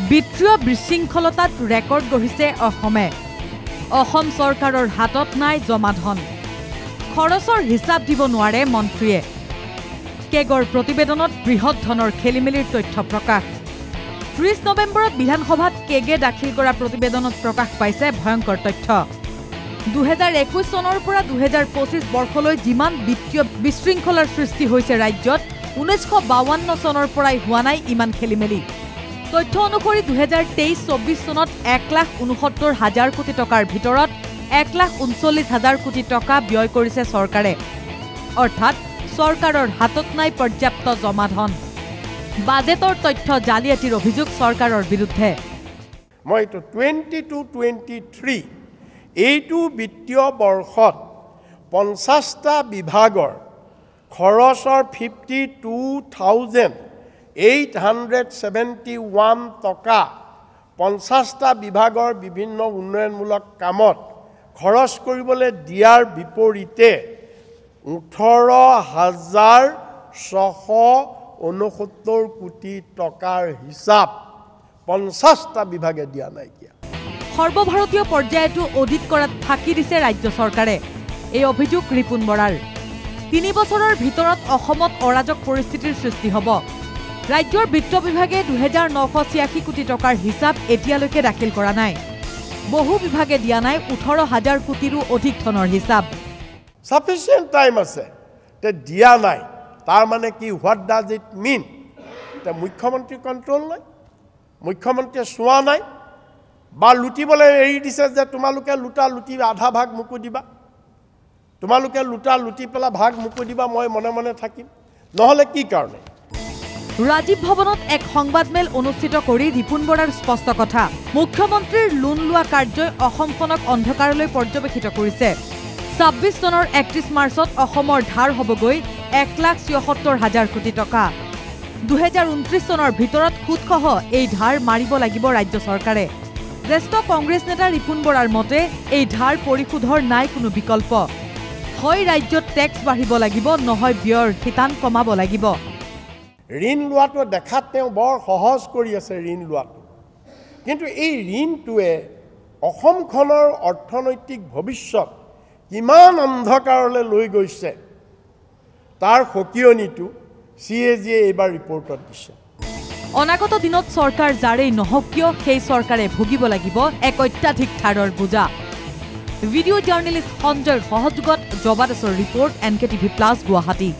বিত্তীয় বিশৃংখলতাত ৰেকৰ্ড গঢ়িছে অসমে। অসম চৰকাৰৰ হাতত নাই জমা ধন। খৰচৰ হিচাপ দিব নোৱাৰে মন্ত্ৰীয়ে। কেগৰ প্ৰতিবেদনত বৃহৎ ধনৰ খেলিমেলিৰ তথ্য প্ৰকাশ। 30 নৱেম্বৰত বিধানসভাত কেগে দাখিল কৰা প্ৰতিবেদনত প্ৰকাশ পাইছে ভয়ংকৰ তথ্য। 2021 চনৰ পৰা 2025 বৰ্ষলৈ যিমান বিত্তীয় বিশৃংখলাৰ সৃষ্টি হৈছে ৰাজ্যত 1952 চনৰ পৰাই হোৱা নাই ইমান খেলিমেলি। তথ্য অনুসৰি 2023-24 চনত 1,69,000 কোটি টকাৰ ভিতৰত 1,39,000 কোটি টকা ব্যয় কৰিছে চৰকাৰে। অৰ্থাৎ চৰকাৰৰ হাতত নাই পৰ্যাপ্ত জমা ধন। বাজেটৰ তথ্য জালিয়াতিৰ অভিযোগ চৰকাৰৰ বিৰুদ্ধে। মই 22-23 এইটো বিত্তীয় বৰ্ষত 50টা বিভাগৰ খৰচৰ 52,871 টকা 50টা বিভাগৰ বিভিন্ন উন্নয়নমূলক কামত খৰচ কৰিবলৈ দিয়াৰ বিপৰীতে 18,669 কোটি টকাৰ হিচাপ 50টা বিভাগে দিয়া নাইকিয়া। সৰ্বভাৰতীয় পৰ্যায়তো অডিট কৰাত ফাঁকি দিছে ৰাজ্য চৰকাৰে। এই অভিযোগ ৰিপুণ বৰাৰ। 3 বছৰৰ ভিতৰত অসমত অৰাজক পৰিস্থিতিৰ সৃষ্টি হ'ব। ৰাজ্যৰ বিত্ত বিভাগে 2,986 কোটি টকাৰ হিচাপ এতিয়ালৈকে দাখিল কৰা নাই। বহু বিভাগে দিয়া নাই 18,000 কোটিৰো অধিক ধনৰ হিচাপ। সাফিচিয়েণ্ট টাইম আছে তে দিয়া নাই। তাৰ মানে কি হোৱাট ডাজ ইট মিন? মুখ্যমন্ত্ৰী কণ্ট্ৰল নাই, মুখ্যমন্ত্ৰীয়ে চোৱা নাই বা লুটিবলৈ এৰি দিছে যে তোমালোকে লুটা লুটি আধা ভাগ মোকো দিবা, তোমালোকে লুটা লুটি পেলাই ভাগ মোকো দিবা, মই মনে মনে থাকিম। নহ'লে কি কাৰণে? ৰাজীৱ ভৱনত এক সংবাদমেল অনুষ্ঠিত কৰি ৰিপুণ বৰাৰ স্পষ্ট কথা। মুখ্যমন্ত্ৰীৰ লোন লোৱা কাৰ্যই অসমখনক অন্ধকাৰলৈ পৰ্যবেক্ষিত কৰিছে। 26 চনৰ 31 মাৰ্চত অসমৰ ধাৰ হ'বগৈ 1,76,000 কোটি টকা। 2029 চনৰ ভিতৰত সুদসহ এই ধাৰ মাৰিব লাগিব ৰাজ্য চৰকাৰে। জ্যেষ্ঠ কংগ্ৰেছ নেতা ৰিপুণ বৰাৰ মতে এই ধাৰ পৰিশোধৰ নাই কোনো বিকল্প। হয় ৰাজ্যত টেক্স বাঢ়িব লাগিব, নহয় ব্যয়ৰ শিতান কমাব লাগিব। ঋণ লোৱাটো দেখাত তেওঁ বৰ সহজ কৰি আছে ঋণ লোৱাটো, কিন্তু এই ঋণটোৱে অসমখনৰ অৰ্থনৈতিক ভৱিষ্যত কিমান অন্ধকাৰলৈ লৈ গৈছে তাৰ সকিয়নিটো CAGয়ে এইবাৰ ৰিপৰ্টত দিছে। অনাগত দিনত চৰকাৰ যাৰেই নহওক কিয় সেই চৰকাৰে ভুগিব লাগিব এক অত্যাধিক ধাৰৰ বোজা। ভিডিঅ' জাৰ্নেলিষ্ট সঞ্জয়ৰ সহযোগত জবাদাসৰ ৰিপৰ্ট NKTV+ গুৱাহাটী।